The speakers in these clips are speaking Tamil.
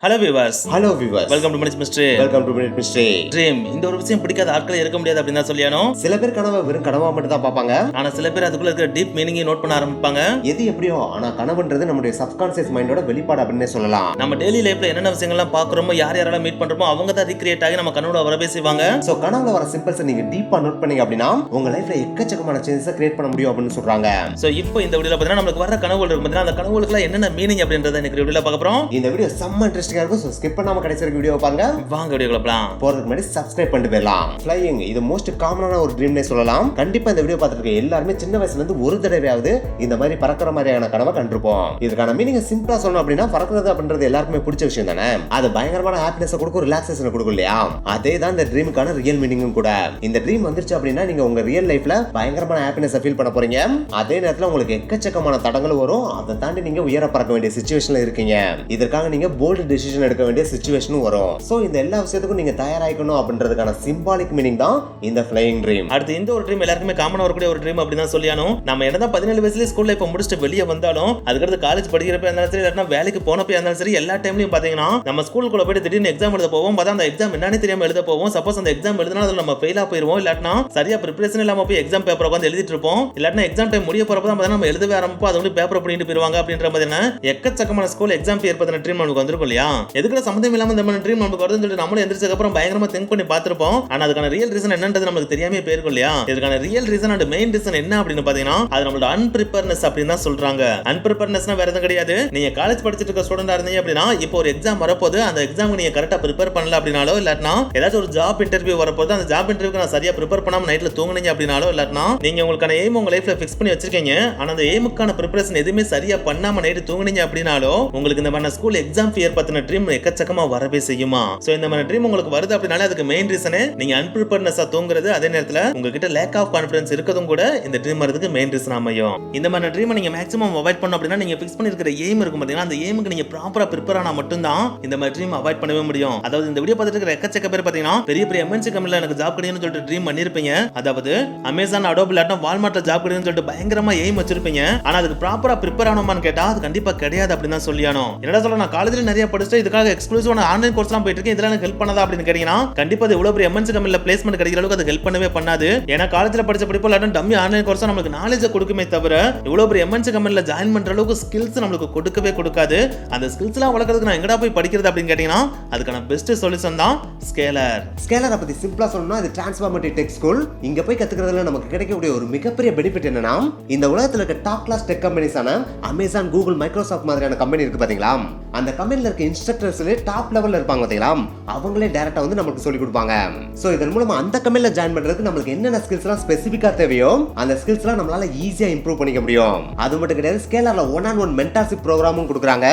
Hello viewers. Welcome to minute mystery. Dream. இந்த ஒரு விஷயம் பிடிக்காத ஆட்களே இருக்க முடியாது அப்படின்னு தான் சொல்லியானோ. சில பேர் கனவை வெறும் கனவா மட்டும் தான் பார்ப்பாங்க. ஆனா சில பேர் அதுக்குள்ள இருக்கிற டீப் மீனிங்கை நோட் பண்ண ஆரம்பிப்பாங்க. எது எப்படியோ ஆனா கனவுன்றது நம்மளுடைய சப்கான்ஷியஸ் மைண்டோட வெளிப்பாடு அப்படினே சொல்லலாம். நம்ம டெய்லி லைஃப்ல என்னென்ன விஷயங்கள்லாம் பார்க்குறோமோ, யாரெல்லாம் மீட் பண்றோமோ அவங்க தான் ரீக்ரியேட் ஆகி நம்ம கனவுல வரவே செய்வாங்க. சோ கனவுல வர சிம்பிள்ஸ் நீங்க டீப்பா நோட் பண்ணீங்க அப்படின்னா உங்க லைஃப்ல எக்கச்சக்கமான சேஞ்சஸ் கிரியேட் பண்ண முடியும் அப்படின்னு சொல்றாங்க. சோ இப்போ இந்த வீடியோல பார்த்தீங்கன்னா நமக்கு வர கனவுகள் இருக்கு பார்த்தீங்கன்னா, அந்த கனவுகளுக்குலாம் என்னென்ன மீனிங் அப்படின்றத இன்னைக்கு வீடியோல பார்க்க போறோம். இந்த வீடியோ செம்ம இன்ட்ரஸ்டிங்கா இருக்கும். சோ ஸ்கிப் பண்ணாம கடைசி வரைக்கும் வீடியோ பாருங்க. வாங்க வீடியோக்குள்ள போலாம். போறதுக்கு முன்னாடி சப்ஸ்கிரைப் பண்ணிட்டு போயிடலாம். ஃளையிங் இது மோஸ்ட் காமனான ஒரு ட்ரீம்னே சொல்லலாம். கண்டிப்பா இந்த வீடியோ பார்த்துட்டு இருக்க எல்லாருமே சின்ன வயசுல இருந்து ஒரு தடவையாவது இந்த மாதிரி பறக்கிற மாதிரியான கனவை கண்டிருப்போம். இதுக்கான மீனிங் சிம்பிளா சொல்லணும் அப்படின்னா, பறக்கிறது அப்படின்றது எல்லாருக்குமே பிடிச்ச விஷயம் தானே. அது பயங்கரமான ஹாப்பினஸ் கொடுக்கும், ரிலாக்ஸேஷன் கொடுக்கும் இல்லையா? அதே தான் இந்த ட்ரீமுக்கான ரியல் மீனிங்கும் கூட. இந்த ட்ரீம் வந்துருச்சு அப்படின்னா நீங்க உங்க ரியல் லைஃப்ல பயங்கரமான ஹாப்பினஸ் ஃபீல் பண்ண போறீங்க. அதே நேரத்துல உங்களுக்கு எக்கச்சக்கமான தடங்கள் வரும். அதை தாண்டி நீங்க உயர பறக்க வேண்டிய சிச்சுவேஷன்ல இருக்கீங்க. இதற்காக நீங்க போல்டு டிசிஷன் எடுக்க வேண்டிய சிச்சுவேஷனும் வரும். சோ இந்த எல்லா விஷயத்துக்கும் நீங்க தயாராயிக்கணும் அப்படின்றதுக்கான சிம்பாலிக் மீனிங் தான் இந்த ஃளையிங் ட்ரீம். அடுத்து இந்த ஒரு ட்ரீம் எல்லாருக்குமே காமனா வரக்கூடிய ஒரு ட்ரீம் அப்படி தான் சொல்லியானோம். நம்ம என்னதான் 17 வயசுல ஸ்கூல் லைஃப் முடிச்சுட்டு வெளியே வந்தாலும், அதுக்கடுத்து காலேஜ் படிக்கிறப்ப இருந்தாலும் சரி, இல்லைன்னா வேலைக்கு போனப்ப இருந்தாலும் சரி, எல்லா டைம்லயும் பாத்தீங்கன்னா நம்ம ஸ்கூலுக்குள்ள போயிட்டு திடீர்னு எக்ஸாம் எழுத போவோம். பார்த்தா அந்த எக்ஸாம் என்னன்னு தெரியாம எழுத போவோம். சப்போஸ் அந்த எக்ஸாம் எழுதினா அதுல நம்ம ஃபெயிலா போயிருவோம். இல்லாட்டினா சரியா ப்ரிப்பரேஷன் இல்லாம போய் எக்ஸாம் பேப்பர் உட்காந்து எழுதிட்டு இருப்போம். இல்லாட்டினா எக்ஸாம் டைம் முடிய போறப்ப தான் நம்ம எழுதவே ஆரம்பிப்போம். அது வந்து பேப்பர் பண்ணிட்டு போயிருவாங்க. அப்படின்ற மாதிரி என்ன எக்கச்சக்கமான ஸ்கூல் எக்ஸாம் பேப்பர் பத்தின ட்ரீம் நமக்கு வந்திருக்கும் இல்லையா? எதுக்கு சம்மந்தம் இல்லாம இந்த மாதிரி ட்ரீம் நமக்கு வருதுன்னு சொல்லிட்டு நம்மளும் எந்திரிச்சதுக்கு அப்புறம் பயங்கரமா திங்க் பண்ணி பார்த்திருப்போம். ஆனா அதுக்கான ரியல் ரீசன் என்னன்றது நமக்கு தெரியாம போயிருக்கும் இல்லையா? இதுக்கான real reason and main reason என்ன அப்படின்னு பாத்தீங்கன்னா, அது நம்மளோட அன்பிரிப்பேர்னஸ் அப்படின்னு தான் சொல்றாங்க. அன்பிரிப்பேர்னஸ்னா வேற எதுவும் கிடையாது. நீங்க காலேஜ் படிச்சிட்டு இருக்க ஸ்டூடெண்டா இருந்தீங்க அப்படின்னா, இப்போ ஒரு எக்ஸாம் வரப்போது, அந்த எக்ஸாமுக்கு நீங்க கரெக்டா ப்ரிப்பேர் பண்ணல அப்படினாலோ, இல்லாட்டினா ஏதாச்சும் ஒரு ஜாப் இன்டர்வியூ வரப்போது, அந்த ஜாப் இன்டர்வியூக்கு நான் சரியா ப்ரிப்பேர் பண்ணாம நைட்ல தூங்குனீங்க அப்படினாலோ, இல்லாட்டினா நீங்க உங்களுக்கான எய்ம் உங்க லைஃப்ல ஃபிக்ஸ் பண்ணி வச்சிருக்கீங்க. ஆனா அந்த எய்முக்கான ப்ரிப்பரேஷன் எதுவுமே சரியா பண்ணாம நைட் தூங்குனீங்க அப்படினாலோ, உங்களுக்கு இந்த மாதிரி ஸ்கூல் எக்ஸாம் ஃபியர் பத்தின ட்ரீம் எக்கச்சக்கமா வரவே செய்யுமா? சோ இந்த மாதிரி ட்ரீம் உங்களுக்கு வருது அப்படினால அதுக்கு மெயின் ரீசனே நீங்க அன்பிரிப்பேர்னஸா தூங்குறது. அதே நேரத்துல உங்ககிட்ட லேக் ஆஃப் கான்ஃபிடன்ஸ் இருக்கதும் கூட இந்த ட்ரீம் வரதுக்கு மெயின் ரீசன் அமையும். இந்த மாதிரி ட்ரீமை நீங்க மேக்ஸிமம் அவாய்ட் பண்ணணும் அப்படின்னா, நீங்க ஃபிக்ஸ் பண்ணிருக்கிற எய்ம் இருக்கும் பாத்தீங்கன்னா, அந்த எய்முக்கு நீங்க ப்ராப்பரா ப்ரிப்பேர் ஆனா மட்டும் தான் இந்த மாதிரி ட்ரீம் அவாய்ட் பண்ணவே முடியும். அதாவது இந்த வீடியோ பார்த்துட்டு இருக்கிற எக்கச்சக்க பேர் பாத்தீங்கன்னா, பெரிய பெரிய எம்என்சி கம்பெனில எனக்கு ஜாப் கிடைக்கும்னு சொல்லிட்டு ட்ரீம் பண்ணிருப்பீங்க. அதாவது அமேசான், அடோப் இல்லாட்டா வால்மார்ட்ல ஜாப் கிடைக்கும்னு சொல்லிட்டு பயங்கரமா எய்ம் வச்சிருப்பீங்க. ஆனா அதுக்கு ப்ராப்பரா ப்ரிப்பேர் ஆனோமான்னு கேட்டா அது கண்டிப்பா கிடையாது அப்படின்னு தான் சொல்லியானோம். என்னடா சொல்ல, நான் காலேஜ்ல நிறைய படிச்சுட்டு இதுக்காக எக்ஸ்க்ளூசிவான ஆன்லைன் கோர்ஸ்லாம் போயிட்டு இருக்கேன், இதெல்லாம் எனக்கு ஹெல்ப் பண்ணாதா அப்படின்னு கேட்டீங்கன்னா, கண்டிப்பா அது இவ்வளவு பெரிய எம்என்சி கம்பெனில பிளேஸ்மென்ட் கிடைக்கிற அளவுக்கு அது ஹெல்ப் பண்ணவே பண்ணாது. ஏன்னா காலேஜ்ல படிச்ச படிப்பு இல்லாட்டா டம்மி ஆன்லைன் கோர்ஸ் நமக்கு நாலேஜ் கொடுக்குமே தவிர, இவ்வளவு பெரிய எம்என்சி கம்பெனில ஜாயின் பண்ற அளவுக்கு ஸ்கில்ஸ் நமக்கு கொடுக்கவே கொடுக்காது. அந்த ஸ்கில்ஸ்லாம் வளர்க்கறதுக்கு நான் எங்கடா போய் படிக்கிறது அப்படின்னு கேட்டீங்கன்னா, அதுக்கான பெஸ்ட் சொல்யூஷன் தான் ஸ்கேலர். ஸ்கேலரை பத்தி சிம்பிளா சொல்லணும்னா, அது டிரான்ஸ்ஃபார்மேட்டிவ் டெக் ஸ்கூல். இங்க போய் கத்துக்கிறதுல நமக்கு கிடைக்கக்கூடிய ஒரு மிகப்பெரிய பெனிஃபிட் என்னன்னா, இந்த உலகத்துல இருக்க டாப் கிளாஸ் டெக் கம்பெனிஸான அமேசான், கூகுள், மைக்ரோசாஃப்ட் மாதிரியான கம்பெனி இருக்கு பாத்தீங்களா? அந்த கம்பெனில இருக்க இன்ஸ்ட்ரக்டர்ஸ்ல டாப் லெவல்ல இருப்பாங்க பாத்தீங்களா? அவங்களே டைரக்டா வந்து நமக்கு சொல்லி கொடுப்பாங்க. சோ இதன் மூலமா அந்த கம்பெனில ஜாயின் பண்றதுக்கு நமக்கு என்னென்ன ஸ்கில்ஸ்லாம் ஸ்பெசிஃபிக்கா தேவையோ அந்த ஸ்கில்ஸ்லாம் நம்மளால ஈஸியா இம்ப்ரூவ் பண்ணிக்க முடியும். அது மட்டும் கிடையாது, ஸ்கேலர்ல 1-on-1 மென்டார்ஷிப் ப்ரோகிராமும் கொடுக்குறாங்க.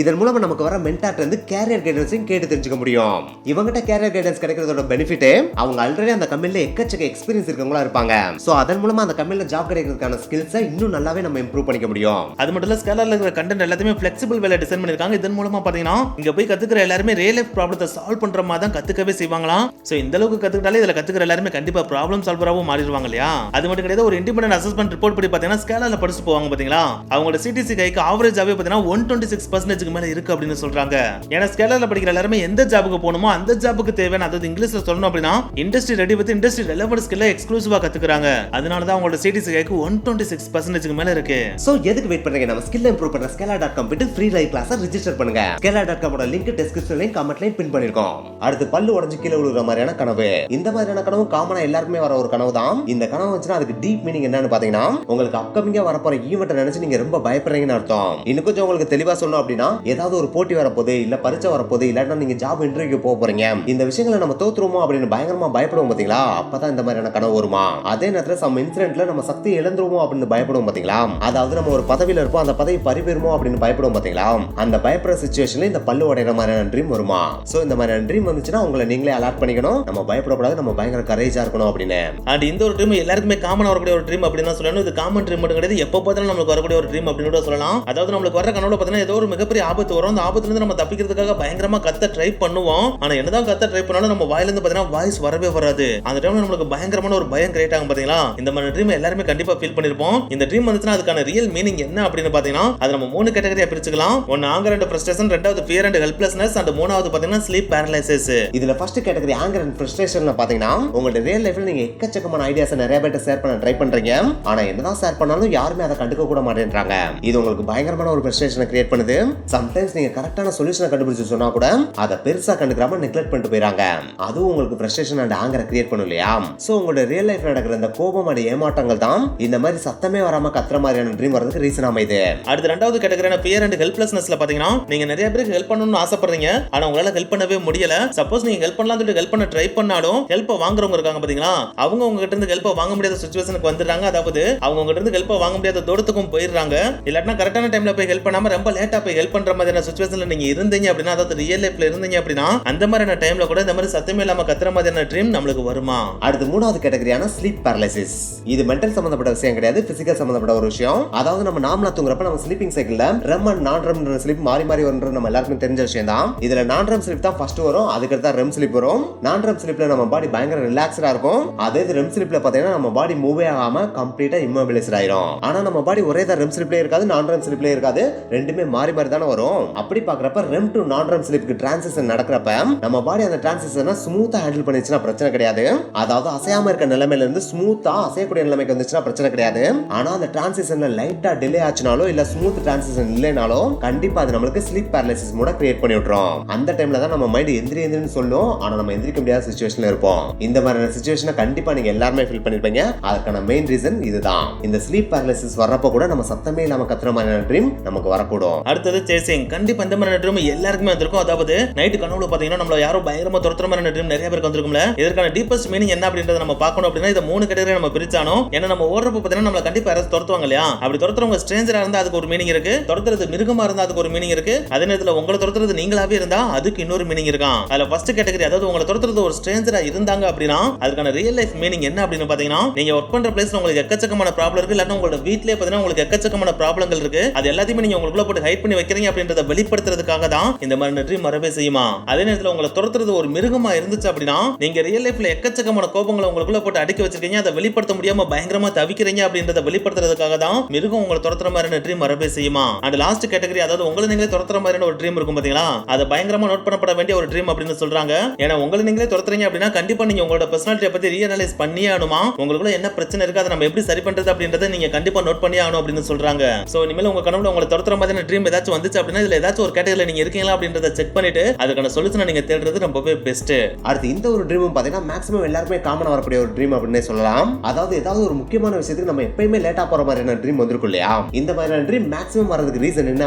இதன் மூலமா நமக்கு வர மென்டார்ட்ட இருந்து கேரியர் கைடன்ஸையும் கேட்டு தெரிஞ்சுக்க முடியும். இவங்ககிட்ட கேரியர் கைடன்ஸ் கிடைக்கிறதோட பெனிஃபிட், அவங்க ஆல்ரெடி அந்த கம்பெனில எக்கச்சக்க எக்ஸ்பீரியன்ஸ் இருக்கவங்களா இருப்பாங்க. சோ அதன் மூலமா அந்த கம்பெனில ஜாப் கிடைக்கிறதுக்கான ஸ்கில்ஸை இன்னும் நல்லாவே நம்ம இம்ப்ரூவ் பண்ணிக்க முடியும். அது மட்டும் இல்ல, ஸ்கேலர்ல இருக்கிற கண்டென்ட் எல்லாத்தையுமே ஃபிளெக்சிபிள் வேல டிசைன் பண்ணிருக்காங்க. இதன் மூலமா பாத்தீங்கன்னா, இங்க போய் கத்துக்கிற எல்லாரும் ரியல் லைஃப் ப்ராப்ளத்தை சால்வ் பண்ற மாதிரி தான் கத்துக்கவே செய்வாங்களாம். சோ இந்த அளவுக்கு கத்துக்கிட்டாலே இதுல கத்துக்கிற எல்லாரும் கண்டிப்பா ப்ராப்ளம் சால்வராவும் மாறிடுவாங்க இல்லையா? அது மட்டும் கிடையாது, ஒரு இண்டிபெண்டன்ட் அசஸ்மென்ட் ரிப்போர்ட் படி பாத்தீங்கன்னா, ஸ்கேலர்ல படிச்சு போவாங்க பாத்தீங்களா, அவங்களோட சிடிசி கைக்கு ஆவரேஜாவே பாத்தீங்கன்னா 126% மேல இருக்கு அப்படின்னு சொல்றாங்க. ஏன்னா ஸ்கேலர்ல படிக்கிற எல்லாரும் எந்த ஜாபுக்கு போகணுமோ அந்த ஜாபுக்கு தேவையான, அதாவது இங்கிலீஷ்ல சொல்லணும் அப்படின்னா, industry ready with industry relevant ஸ்கில்ல எக்ஸ்க்ளூசிவா கத்துக்கறாங்க. அதனால தான் அவங்களோட சிடிசி கைக்கு 126% மேல இருக்கு. சோ எதுக்கு வெயிட் பண்றீங்க? நம்ம ஸ்கில் இம்ப்ரூவ் பண்ற scalar.com போய் ஃப்ரீ லைவ் கிளாஸை ரெஜிஸ்டர் பண்ணுங்க. scalar.com ஓட லிங்க் டிஸ்கிரிப்ஷன்லயும் கமெண்ட்லயும் பின் பண்ணிருக்கோம். அடுத்து பல்லு உடைஞ்சு கீழ விழுற மாதிரியான கனவு. இந்த மாதிரியான கனவு காமனா எல்லாருக்குமே வர ஒரு கனவு தான். இந்த கனவு வந்துச்சுனா அதுக்கு டீப் மீனிங் என்னன்னு பாத்தீங்கன்னா, உங்களுக்கு அப்கமிங்கா வரப்போற ஈவென்ட் நினைச்சு நீங்க ரொம்ப பயப்படுறீங்கன்னு அர்த்தம். இன்னும் கொஞ்சம் உங்களுக்கு தெளிவா சொல்லணும் அப்படின்னா, ஏதாவது ஒரு போட்டி வரப்போகுது, இல்ல பரீட்சை வரப்போகுது, இல்லன்னா நீங்க ஜாப் இன்டர்வியூக்கு போக போறீங்க, இந்த விஷயங்களை நம்ம தோத்துருவோமோ அப்படின்னு பயங்கரமா பயப்படுவோம் பாத்தீங்களா? அப்பதான் இந்த மாதிரியான கனவு வருமா. அதே நேரத்துல சம் இன்சிடென்ட்ல நம்ம சக்தி இழந்துருவோமோ அப்படின்னு பயப்படுவோம் பாத்தீங்களா? அதாவது நம்ம ஒரு பதவியில இருப்போம், அந்த பதவி பறிபோயிருமோ அப்படின்னு பயப்படுவோம் பாத்தீங்களா? அந்த பயப்படுற சிச்சுவேஷன்ல இந்த பல்லு உடைற மாதிரியான ட்ரீம் வருமா? சோ இந்த மாதிரியான ட்ரீம் வந்துச்சுன்னா உங்களை நீங்களே அலர்ட் பண்ணிக்கணும். நம்ம பயப்படக்கூடாது, நம்ம பயங்கர கரேஜா இருக்கணும் அப்படின்னு. அண்ட் இந்த ஒரு ட்ரீம் எல்லாருக்குமே காமனா வரக்கூடிய ஒரு ட்ரீம் அப்படின்னு தான் சொல்லணும். இது காமன் ட்ரீம் மட்டும் கிடையாது, எப்போ பார்த்தாலும் நமக்கு வரக்கூடிய ஒரு ட்ரீம் அப்படின்னு கூட சொல்லலாம். அதாவது நம்மளுக்கு வர கனவுல பார்த்தீங்கன்னா ஏதோ ஒரு மிகப்பெரிய ஆபத்து வரும். அந்த ஆபத்துல இருந்து நம்ம தப்பிக்கிறதுக்காக பயங்கரமா கத்த ட்ரை பண்ணுவோம். ஆனா என்னதான் கத்த ட்ரை பண்ணாலும் நம்ம வாயில இருந்து பார்த்தீங்கன்னா வாய்ஸ் வரவே வராது. அந்த டைம்ல நம்மளுக்கு பயங்கரமான ஒரு பயம் கிரியேட் ஆகும் பாத்தீங்களா? இந்த மாதிரி ட்ரீம் எல்லாருமே கண்டிப்பா ஃபீல் பண்ணிருப்போம். இந்த ட்ரீம் வந்துச்சுன்னா அதுக்கான ரியல் மீனிங் என்ன அப்படின்னு பாத்தீங்கன்னா, அது நம்ம 3 கேட்டகரியா பிரிச்சுக்கலாம். ஒன்னு ஆங்கர் அண்ட் ஃப்ரஸ்ட்ரேஷன், ரெண்டாவது fear and helplessness and மூணாவது பாத்தீங்கன்னா sleep paralysis. இதுல ஃபர்ஸ்ட் கேட்டகரி ஆங்கர் அண்ட் ஃப்ரஸ்ட்ரேஷன்ல பாத்தீங்கன்னா உங்களோட ரியல் லைஃப்ல நீங்க எக்கச்சக்கமான ஐடியாஸ் நிறைய பேர்ட்ட ஷேர் பண்ண ட்ரை பண்றீங்க. ஆனா என்னதான் ஷேர் பண்ணாலும் யாருமே அதை கண்டுக்க கூட மாட்டேன்றாங்க. இது உங்களுக்கு பயங்கரமான ஒரு ஃப்ரஸ்ட்ரேஷனை கிரியேட் பண்ணுது. சம்டைம்ஸ் நீங்க கரெக்டான சொல்யூஷனை கண்டுபிடிச்சு சொன்னா கூட அதை பெருசா கண்டுக்காம நெக்லெக்ட் பண்ணிட்டு போயிறாங்க. அதுவும் உங்களுக்கு ஃப்ரஸ்ட்ரேஷன் அண்ட் ஆங்கரை கிரியேட் பண்ணும் இல்லையா? சோ உங்களோட ரியல் லைஃப்ல நடக்கிற இந்த கோபம் அண்ட் ஏமாற்றங்கள் தான் இந்த மாதிரி சத்தமே வராம கத்துற மாதிரியான ட்ரீம் வரதுக்கு ரீசன் அமையுது. அடுத்து ரெண்டாவது கேட்டகரியான fear and helplessnessல பாத்தீங்கன்னா நீங்க நிறைய பேருக்கு ஹெல்ப் பண்ணணும்னு ஆசைப்படுறீங்க. ஆனா உங்களால ஹெல்ப் பண்ணவே முடியல. சப்போஸ் நீங்க ஹெல்ப் பண்ணலாம்னு சொல்லிட்டு ஹெல்ப் பண்ண ட்ரை பண்ணாலும் ஹெல்ப் வாங்குறவங்க இருக்காங்க பாத்தீங்களா, அவங்க உங்ககிட்ட இருந்து ஹெல்ப் வாங்க முடியாத சிச்சுவேஷனுக்கு வந்துடுறாங்க. அதாவது அவங்க உங்ககிட்ட இருந்து ஹெல்ப் வாங்க முடியாத தூரத்துக்கும் போயிடுறாங்க. இல்லாட்டினா கரெக்டான டைம்ல போய் ஹெல்ப் பண்ணாம ரொம்ப லேட்டா போய் ஹெல்ப் பண்ற மாதிரியான சிச்சுவேஷன்ல நீங்க இருந்தீங்க அப்படின்னா, அதாவது ரியல் லைஃப்ல இருந்தீங்க அப்படின்னா, அந்த மாதிரியான டைம்ல கூட இந்த மாதிரி சத்தமே இல்லாம கத்துற மாதிரியான ட்ரீம் நம்மளுக்கு வருமா? அடுத்து மூணாவது கேட்டகரியான ஸ்லீப் பேரலைசிஸ். இது மென்டல் சம்பந்தப்பட்ட விஷயம் கிடையாது, பிசிக்கல் சம்பந்தப்பட்ட ஒரு விஷயம். அதாவது நம்ம நார்மலா தூங்குறப்ப நம்ம ஸ்லீப்பிங் சைக்கிள்ல REM and non-REM ஸ்லீப் மாறி மாறி வரும்ன்றது நம்ம எல்லாருக்கும் தெரிஞ்ச விஷயம் தான். இதுல non-REM ஸ்லீப் தான் ஃபர்ஸ்ட் வரும், அதுக்கு அடுத்து REM ஸ்லீப் வரும். non-REM ஸ்லீப்ல நம்ம பாடி பயங்கர ரிலாக்ஸ்டா இருக்கும். அதே REM ஸ்லீப்ல பாத்தீங்கன்னா நம்ம பாடி மூவே ஆகாம கம்ப்ளீட்டா இம்மொபிலைஸ்ட் ஆயிரும். ஆனா நம்ம பாடி ஒரே தான் REM ஸ்லீப்லயே இருக்காது, non-REM ஸ்லீப்லயே இருக்காது, ரெண்டுமே மாறி மாறி தானே வரும். அப்படி பாக்குறப்ப REM to non-REM ஸ்லீப்க்கு டிரான்சிஷன் நடக்கிறப்ப நம்ம பாடி அந்த டிரான்சிஷனை ஸ்மூத்தா ஹேண்டில் பண்ணிச்சுன்னா பிரச்சனை கிடையாது. அதாவது அசையாம இருக்க நிலைமையில இருந்து ஸ்மூத்தா அசையக்கூடிய நிலைமைக்கு வந்துச்சுன்னா பிரச்சனை கிடையாது. ஆனா அந்த டிரான்சிஷன்ல லைட்டா டிலே ஆச்சுனாலோ இல்ல ஸ்மூத் டிரான்சிஷன் இல்லைனாலோ கண்டிப்பா அது நம்மளுக்கு ஸ்லீப் பேரலைசிஸ் மூட கிரியேட் பண்ணி விட்டுரும். அந்த டைம்ல தான் நம்ம மைண்ட் எந்திரின்னு சொல்லும், ஆனா நம்ம எந்திரிக்க முடியாத சிச்சுவேஷன்ல இருப்போம். இந்த மாதிரியான சிச்சுவேஷனை கண்டிப்பா நீங்க எல்லாருமே ஃபீல் பண்ணிருப்பீங்க. அதுக்கான மெயின் ரீசன் இதுதான். இந்த ஸ்லீப் பேரலைசிஸ் வர்றப்ப கூட நம்ம சத்தமே இல்லாம கத்துற மாதிரியான ட்ரீம் நமக்கு வரக்கூடும். அடுத்தது சேசிங். கண்டிப்பா இந்த மாதிரியான ட்ரீம் எல்லாருக்குமே வந்திருக்கும். அதாவது நைட் கனவுல பாத்தீங்கன்னா நம்மள யாரோ பயங்கரமா துரத்துற மாதிரியான ட்ரீம் நிறைய பேருக்கு வந்திருக்கும்ல. இதற்கான டீப்பஸ்ட் மீனிங் என்ன அப்படின்றத நம்ம பார்க்கணும் அப்படின்னா இந்த மூணு கேட்டகரி நம்ம பிரிச்சானோ. ஏன்னா நம்ம ஓடுறப்ப பாத்தீங்கன்னா நம்மள கண்டிப்பா யாராவது துரத்துவாங்க இல்லையா? அப்படி துரத்துறவங்க ஸ்ட்ரேஞ்சரா இருந்தா அதுக்கு ஒரு மீனிங் இருக்கு, துரத்துறது மிருகமா இருந்தா அதுக்கு ஒரு மீனிங் இருக்கு, அதே நேரத்துல உங்களை துரத்துறது நீங்களாவே இருந்தா அதுக்கு இன்னொரு மீனிங் இருக்கான். அதுல ஃபர்ஸ்ட் கேட்டகரி, அதாவது உங்களை துரத்துறது ஒரு ஸ்ட்ரேஞ்சரா இருந்தாங்க அப்படின்னா அதுக்கான ரியல் லைஃப் மீனிங் என்ன அப்படின்னு பாத்தீங்கன்னா, நீங்க ஒர்க் பண்ற பிளேஸ்ல உங்களுக்கு எக்கச்சக்கமான ப்ராப்ளம் இருக்கு, இல்லன்னா உங்களோட வீட்லயே பாத்தீங்கன்னா உங்களுக்கு எக்கச்சக்கமான ப்ராப்ளங்கள் இருக்கு, அது எல்லாத்தையுமே நீங்க உங்களுக்குள்ள போட்டு ஹைட் பண்ணி வைக்கிறீங்க அப்படின்றத வெளிப்படுத்துறதுக்காக தான் இந்த மாதிரி ட்ரீம் வரவே செய்யுமா. அதே நேரத்துல உங்களை துரத்துறது ஒரு மிருகமா இருந்துச்சு அப்படின்னா நீங்க ரியல் லைஃப்ல எக்கச்சக்கமான கோபங்களை உங்களுக்குள்ள போட்டு அடக்கி வச்சிருக்கீங்க, அதை வெளிப்படுத்த முடியாம பயங்கரமா தவிக்கிறீங்க அப்படின்றத வெளிப்படுத்துறதுக்காக தான் மிருகம் உங்களை துரத்துற மாதிரியான ட்ரீம் வரவே செய்யுமா. அண்ட் லாஸ்ட் கேட்டகரி, அதாவது உங்களை நீங்களே துரத்துற மாதிரியான ஒரு ட்ரீம் இருக்கும் பாத்தீங்களா, அது பயங்கரமா நோட் பண்ணப்பட வேண்டிய ஒரு ட்ரீம் அப்படின்னு சொல்றாங்க. ஏன்னா உங்களை நீங்களே துரத்துறீங்க அப்படின்னா கண்டிப்பா நீங்க உங்களோட பர்சனாலிட்டியை பத்தி ரீஅனலைஸ் பண்ணியே ஆகணுமா. உங்களுக்குள்ள என்ன பிரச்சனை இருக்கு, அதை நம்ம எப்படி சரி பண்றது அப்படின்றத நீங்க கண்டிப்பா நோட் பண்ணி ஆகணும் அப்படின்னு சொல்றாங்க. சோ இனிமேல் உங்க கனவுல உங்களை துரத்துற மாதிரியான ட்ரீம் ஏதாச்சும் வந்துச்சு அப்படின்னா இதுல ஏதாச்சும் ஒரு கேட்டகரியில நீங்க இருக்கீங்களா அப்படின்றத செக் பண்ணிட்டு அதுக்கான சொல்யூஷனை நீங்க தேடுறது ரொம்பவே பெஸ்ட். அடுத்து இந்த ஒரு ட்ரீம் பாத்தீங்கன்னா மேக்ஸிமம் எல்லாருமே காமனா வரக்கூடிய ஒரு ட்ரீம் அப்படின்னு சொல்லலாம். அதாவது ஏதாவது ஒரு முக்கியமான விஷயத்துக்கு நம்ம எப்பயுமே லேட்டா போற மாதிரியான ட்ரீம் வந்திருக்கும் இல்லையா? இந்த மாதிரியான ட்ரீம் மேக்ஸிமம் வரதுக்கு ரீசன் என்ன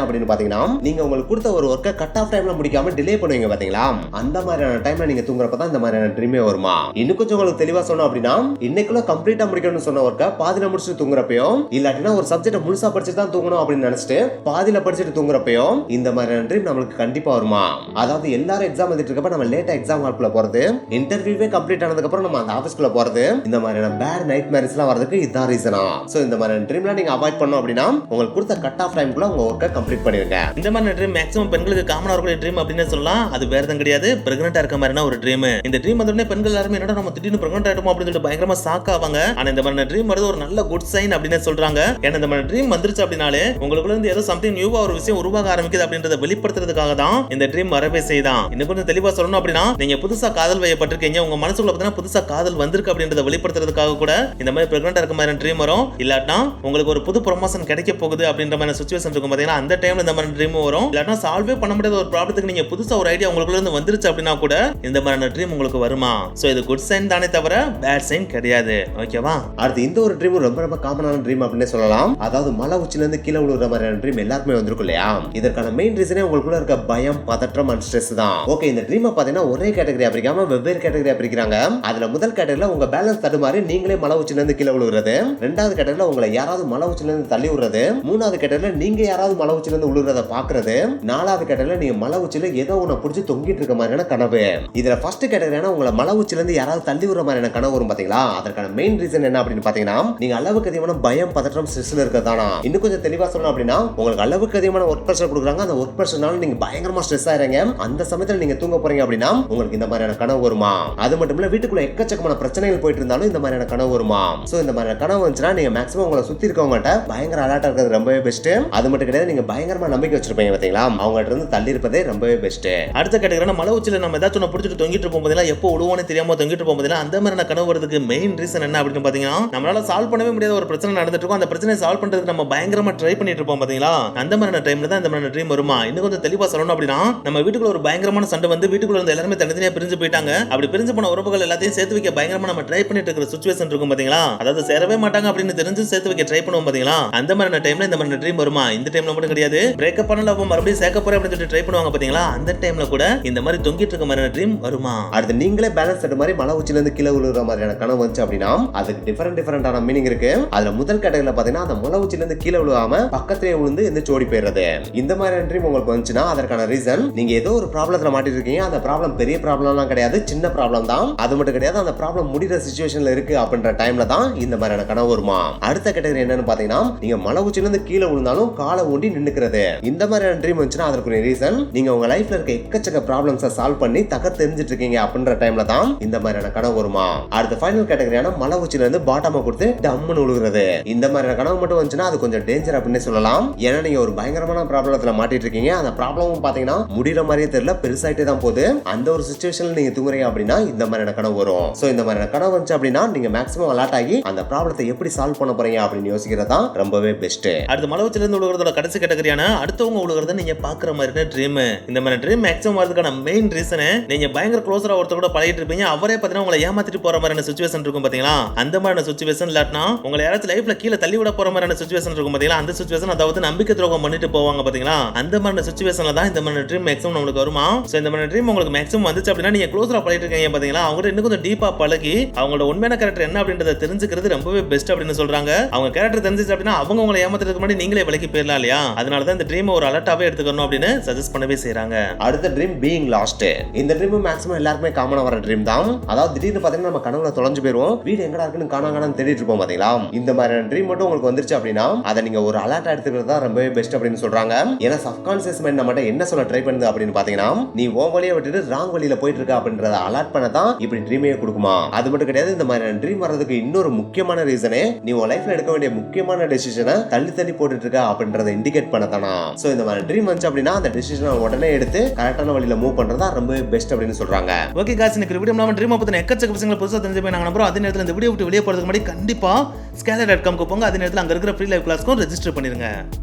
அப்படின்னு பாத்தீங்கன்னா, நீங்க உங்களுக்கு கொடுத்த ஒரு ஒர்க்கை கட் ஆஃப் டைம்ல முடிக்காம டிலே பண்ணுவீங்க பாத்தீங்களா, அந்த மாதிரியான டைம்ல நீங்க தூங்குறப்ப தான் இந்த மாதிரியான ட்ரீமே வருமா. இன்னும் கொஞ்சம் உங்களுக்கு தெளிவா சொன்னோம் அப்படின்னா, இன்னைக்குள்ள கம்ப்ளீட்டா முடிக்கணும்னு சொன்ன ஒர்க்கை பாதியில முடிச்சுட்டு தூங்குறப்பயோ, இல்லாட்டினா ஒரு சப்ஜெக்ட் முழுசா படிச்சுட்டு தான் தூங்கணும் அப்படின்னு நினைச்சிட்டு பாதியில படிச்சுட்டு தூங்குறப்பயோ இந்த மாதிரியான ட்ரீம் நம்மளுக்கு கண்டிப்பா வருமா. அதாவது எல்லாரும் எக்ஸாம் எழுதிட்டு இருக்கப்ப நம்ம லேட்டா எக்ஸாம் ஹால்குள்ள போறது, இன்டர்வியூவே கம்ப்ளீட் ஆனதுக்கு அப்புறம் நம்ம அந்த ஆபீஸ்க்குள்ள போறது, இந்த மாதிரியான பேட் நைட் மேரேஜ் எல்லாம் வரதுக்கு இதான் ரீசனா. சோ இந்த மாதிரியான ட்ரீம்லாம் நீங்க அவாய்ட் பண்ணணும் அப்படின்னா உங்களுக்கு கொடுத்த கட் ஆஃப் டைம்க்குள்ள உங்க ஒர்க்கை கம்ப்ளீட் பண்ணிருங்க. இந்த மாதிரி ட்ரீம் மேக்ஸிமம் பெண்களுக்கு காமனா இருக்கக்கூடிய ட்ரீம் அப்படின்னு சொல்லலாம். அது வேற எதுவும் கிடையாது, பிரெக்னன்ட்டா இருக்க மாதிரியான ஒரு ட்ரீம். இந்த ட்ரீம் வந்தோடனே பெண்கள் எல்லாரும் என்னடா நம்ம திடீர்னு பிரெக்னன்ட் ஆயிட்டோம் அப்படின்னு சொல்லிட்டு பயங்கரமா ஷாக் ஆவாங்க. ஆனா இந்த மாதிரி ட்ரீம் வரது ஒரு நல்ல குட் சைன் அப்படின்னு சொல்றாங்க. ஏன்னா இந்த மாதிரி ட்ரீம் வந்துருச்சு அப்படினாலே உங்களுக்குள்ள இருந்து ஏதோ சம்திங் நியூவா ஒரு விஷயம் உருவாக ஆரம்பிக்குது அப்படின்றத வெளிப்படுத்துறதுக்காக தான் இந்த ட்ரீம் வரவே செய்தான். இன்னும் கொஞ்சம் தெளிவா சொல்லணும் அப்படின்னா, நீங்க புதுசா காதல் வயப்பட்டிருக்கீங்க, உங்க மனசுக்குள்ள பார்த்தீங்கன்னா புதுசா காதல் வந்திருக்கு அப்படின்றத வெளிப்படுத்துறதுக்காக கூட இந்த மாதிரி பிரெக்னன்ட்டா இருக்க மாதிரி ட்ரீம் வரும். இல்லாட்டா உங்களுக்கு ஒரு புது ப்ரமோஷன் கிடைக்க போகுது அப்படின்ற மாதிரி சிச்சுவேஷன் இருக்கும் பாத்தீங்கன்னா, அந்த டைம்ல இந்த மாதிரி ட்ரீம் வரும். இல்லாட்டா சால்வே பண்ண முடியாத ஒரு ப்ராப்ளத்துக்கு நீங்க புதுசா ஒரு ஐடியா உங்களுக்குள்ள இருந்து வந்துருச்சு அப்படின்னா கூட இந்த மாதிரி ட்ரீம் உங்களுக்கு வருமா. சோ இது குட் சைன் தானே தவிர பேட் சைன் கிடையாது. ஓகேவா? அடுத்து இந்த ஒரு ட்ரீம் ரொம்ப ரொம்ப காமனான ட்ரீம் அப்படின்னு சொல்லலாம். அதாவது மலை உச்சில இருந்து கீழே விழுற மாதிரியான ட்ரீம் எல்லாருமே வந்திருக்கும் இல்லையா? இதற்கான மெயின் ரீசனே உங்களுக்குள்ள இருக்க பயம், பதற்றம் அண்ட் ஸ்ட்ரெஸ் தான். ஓகே, இந்த ட்ரீமை பாத்தீங்கன்னா ஒரே கேட்டகரியா பிரிக்காம வெவ்வேறு கேட்டகரியா பிரிக்கிறாங்க. அதுல முதல் கேட்டகரியில உங்க பேலன்ஸ் தடுமாறி நீங்களே மலை உச்சில இருந்து கீழே விழுகிறது, ரெண்டாவது கேட்டகரியில உங்களை யாராவது மலை உச்சில இருந்து தள்ளி விடுறது, மூணாவது கேட்டகரியில நீங்க யாராவது மலை உச்சில இருந்து விழுறத பாக்குறது, நாலாவது கேட்டகரியில நீங்க மலை உச்சில ஏதோ ஒண்ணு புடிச்சு தொங்கிட்டு இருக்க மாதிரியான கனவு. இதுல ஃபர்ஸ்ட் கேட்டகரியான உங்களை மலை உச்சில இருந்து யாராவது தள்ளி விடுற மாதிரியான கனவு வரும் பாத்தீங்களா? அதற்கான மெயின் ரீசன் என்ன அப்படின்னு பாத்தீங்கன்னா, நீங்க அளவுக்கு அதிகமான பயம், பதற்றம், ஸ்ட்ரெஸ்ல இருக்கதானா. இன்னும் கொஞ்சம் தெளிவா சொல்லணும் அப்படின்னா, உங்களுக்கு அளவுக்கு அதிகமான ஒர்க் பிரஷர் கொடுக்குறாங்க, அந்த ஒர்க் பிரஷர்னால நீங்க பயங்கரமா ஸ்ட்ரெஸ் ஆயிரீங்க. அந்த சமயத்துல நீங்க தூங்க போறீங்க அப்படின்னா உங்களுக்கு இந்த மாதிரியான கனவு வருமா. அது மட்டும் இல்ல, வீட்டுக்குள்ள எக்கச்சக்கமான பிரச்சனைகள் போயிட்டு இருந்தாலும் இந்த மாதிரியான கனவு வருமா. சோ இந்த மாதிரியான கனவு வந்துச்சுன்னா நீங்க மேக்ஸிமம் உங்களை சுத்தி இருக்கவங்ககிட்ட பயங்கர அலர்ட்டா இருக்கிறது ரொம்பவே பெஸ்ட். அது மட்டும் கிடையாது, நீங்க பயங்கரமா நம்பிக்கை வச்சிருப்பீங்க பாத்தீங்களா, அவங்க இருந்து தள்ளி இருப்பதே ரொம்பவே பெஸ்ட். அடுத்த கேட்டகரினா மலை உச்சில நம்ம ஏதாச்சும் பிடிச்சிட்டு தொங்கிட்டு போகும்போதெல்லாம் எப்போ உழுவோன்னு தெரியாம தொங்கிட்டு போகும்போதெல்லாம் அந்த மாதிரியான கனவு வரதுக்கு மெயின் ரீசன் என்ன அப்படின்னு பாத்தீங்கன்னா நம்மளால சால்வ் பண்ணவே முடியாத ஒரு பிரச்சனை நடந்துட்டு இருக்கும். அந்த பிரச்சனையை சால்வ் பண்றதுக்கு நம்ம பயங்கரமா ட்ரை பண்ணிட்டு இருப்போம் பாத்தீங்களா, அந்த மாதிரியான டைம்ல தான் இந்த மாதிரி ட்ரீம் வருமா. இன்னும் கொஞ்சம் தெளிவா சொல்லணும் அப்படின்னா நம்ம வீட்டுக்குள்ள ஒரு பயங்கரமான சண்டை வந்து வீட்டுக்குள்ள இருந்த எல்லாருமே தனித்தனியா பிரிஞ்சு போயிட்டாங்க. அப்படி பிரிஞ்சு போன உறவுகள் எல்லாத்தையும் சேர்த்து வைக்க பயங்கரமா நம்ம ட்ரை பண்ணிட்டு இருக்கிற சிச்சுவேஷன் இருக்கும் பாத்தீங்களா, அதாவது சேரவே மாட்டாங்க அப்படின்னு தெரிஞ்சு சேர்த்து வைக்க ட்ரை பண்ணுவோம் பாத்தீங்களா, அந்த மாதிரியான டைம்ல இந்த மாதிரி ட்ரீம் வருமா. இந்த டைம்ல மட்டும் கிடையாது, பிரேக்கப் பண்ணல அப்போ மறுபடியும் சேர்க்க போறேன் அப்படின்னு சொல்லி ட்ரை பண்ணுவாங்க பாத்தீங்களா, அந்த டைம்ல கூட இந்த மாதிரி தொங்கிட்டு இருக்க மாதிரியான ட்ரீம் வருமா. அடுத்து நீங்களே பேலன்ஸ் செட் மாதிரி மலை உச்சில இருந்து கீழே விழுற மாதிரியான கனவு வந்துச்சு அப்படின்னா அதுக்கு டிஃபரெண்டான மீனிங் இருக்கு. அதுல முதல் கேட்டகரியில பாத்தீங்கன்னா அந்த மலை உச்சில இருந்து கீழே விழுகாம பக்கத்திலே விழுந்து இந்த சோடி போயிடுறது. இந்த மாதிரியான ட்ரீம் உங்களுக்கு வந்துச்சுன்னா அதற்கான ரீசன் நீங்க ஏதோ ஒரு ப்ராப்ளத்துல மாட்டிட்டு இருக்கீங்க. அந்த ப்ராப்ளம் பெரிய ப்ராப்ளம்லாம் கிடையாது, சின்ன ப்ராப்ளம் தான். அது மட்டும் கிடையாது, அந்த ப்ராப்ளம் முடிகிற சிச்சுவேஷன்ல இருக்கு அப்படின்ற டைம்ல தான் இந்த மாதிரியான கனவு வருமா. அடுத்த கேட்டகரி என்னன்னு பாத்தீங்கன்னா நீங்க மலை உச்சில இருந்து கீழே விழுந்தாலும் காலை ஊண்டி நின்னுக்கிறது. இந்த மாதிரியான ட்ரீம் வந்துச்சுன்னா அதற்கு ரீசன் நீங்க உங்க லைஃப்ல இருக்க எக்கச்சக்க ப்ராப்ளம்ஸை சால்வ் பண்ணி தெரிஞ்சிட்டு இருக்கீங்க அப்படின்ற டைம்ல தான் இந்த மாதிரியான கனவு வருமா. அடுத்த ஃபைனல் கேட்டகரியான மலை உச்சில இருந்து பாட்டாம கொடுத்து டம்முன்னு விழுகிறது. இந்த மாதிரியான கனவு மட்டும் வந்துச்சுன்னா அது கொஞ்சம் டேஞ்சர் அப்படின்னு சொல்லலாம். ஏன்னா நீங்க ஒரு பயங்கரமான ப்ராப்ளத்துல மாட்டிட்டு இருக்கீங்க. அந்த ப்ராப்ளமும் பாத்தீங்கன்னா முடிகிற மாதிரியே தெரியல, பெருசாயிட்டே தான் போகுது. அந்த ஒரு சிச்சுவேஷன்ல நீங்க தூங்குறீங்க அப்படின்னா இந்த மாதிரியான கனவு வரும். சோ இந்த மாதிரியான கனவு வந்துச்சு அப்படின்னா நீங்க மேக்ஸிமம் அலர்ட் ஆகி அந்த ப்ராப்ளத்தை எப்படி சால்வ் பண்ண போறீங்க அப்படின்னு யோசிக்கிறதா ரொம்பவே பெஸ்ட். அடுத்த மலை உச்சில இருந்து விழுகிறதோட கடைசி கேட்டகரியான அடுத்தவங்க விழுகிறத நீங்க பாக்குற மாதிரி ட்ரீம். இந்த மாதிரி ட்ரீம் மேக்ஸிமம் வரதுக்கான மெயின் ரீசன் நீங்க பயங்கர க்ளோஸரா ஒருத்தர் கூட பழகிட்டு இருப்பீங்க, அவரே பாத்தீங்கன்னா உங்களை ஏமாத்திட்டு போற மாதிரியான சிச்சுவேஷன் இருக்கும் பாத்தீங்களா, அந்த மாதிரியான சிச்சுவேஷன் இல்லாட்டினா உங்களை யாராச்சும் லைஃப்ல கீழே தள்ளி விட போற மாதிரியான சிச்சுவேஷன் இருக்கும் பாத்தீங்களா, அந்த சிச்சுவேஷன் அதாவது நம்பிக்கை துரோகம் பண்ணிட்டு போவாங்க பாத்தீங்களா, அந்த மாதிரியான சிச்சுவேஷன்ல தான் இந்த மாதிரி ட்ரீம் மேக்ஸிமம் உங்களுக்கு வருமா. சோ இந்த மாதிரி ட்ரீம் உங்களுக்கு மேக்ஸிமம் வந்துச்சு அப்படின்னா நீங்க க்ளோஸரா பழகிட்டு இருக்கீங்க பாத்தீங்களா, அவங்க இன்னும் கொஞ்சம் டீப்பா பழகி அவங்களோட உண்மையான கேரக்டர் என்ன அப்படின்றத தெரிஞ்சுக்கிறது ரொம்பவே பெஸ்ட் அப்படின்னு சொல்றாங்க. அவங்க கேரக்டர் தெரிஞ்சிச்சு அப்படின்னா அவங்க உங்களை ஏமாத்துறதுக்கு முன்னாடி நீங்களே விலக்கி போயிடலாம் இல்லையா, அதனால தான் இந்த ட்ரீம் ஒரு அலர்ட்டாவே எடுத்துக்கணும் அப்படின்னு சஜஸ்ட் பண்ணவே செய்றாங்க. அடுத்த ட்ரீம் பீயிங் லாஸ்ட். இந்த ட்ரீம் மேக்ஸிமம் எல்லாருக்குமே காமனா வர ட்ரீம் தான். அதாவது திடீர்னு பாத்தீங்கன்னா நம்ம கனவுல தொலைஞ்சு போயிருவோம், வீடு எங்கடா இருக்குன்னு காணாங்கன்னு தேடிட்டு இருப்போம் பாத்தீங்களா, இந்த மாதிரியான ட்ரீம் மட்டும் உங்களுக்கு வந்துருச்சு அப்படின்னா அதை நீங்க ஒரு அலர்ட் எடுத்துக்கிறது தான் ரொம்பவே பெஸ்ட் அப்படின்னு சொல்றாங்க. ஏன்னா சப்கான்சியஸ் மைண்ட் நம்மகிட்ட என்ன சொல்ல ட்ரை பண்ணுது அப்படின்னு பாத்தீங்கன்னா நீ உன் வழியை விட்டுட்டு ராங் வழியில போயிட்டு இருக்க அப்படின்றத அலர்ட் பண்ண தான் இப்படி ட்ரீமே கொடுக்குமா. அது மட்டும் கிடையாது, இந்த மாதிரியான ட்ரீம் வர்றதுக்கு இன்னொரு முக்கியமான ரீசனே நீ உன் லைஃப்ல எடுக்க வேண்டிய முக்கியமான டெசிஷனை தள்ளி போட்டுட்டு இருக்க அப்படின்றத இண்டிகேட் பண்ணதானா. சோ இந்த மாதிரி ட்ரீம் வந்துச்சு அப்படின்னா அந்த டெசிஷனை உடனே எடுத்து கரெக்டான வழியில மூவ் பண்றதா ரொம்ப பெஸ்ட் அப்படின்னு சொல்றாங்க. ஓகே गाइस, இந்த வீடியோ நம்ம ட்ரீம் பத்தின எக்கச்சக்க விஷயங்களை புதுசா தெரிஞ்சு போய் நாங்க நம்புறோம். அதே நேரத்துல இந்த வீடியோ விட்டு வெளியே போறதுக்கு முன்னாடி கண்டிப்பா scalar.com க்கு போங்க. அதே நேரத்துல அங்க இருக்கிற ஃப்ரீ லைவ் கிளாஸ்க்கும் ரெஜிஸ்டர் பண்ணிருங்க.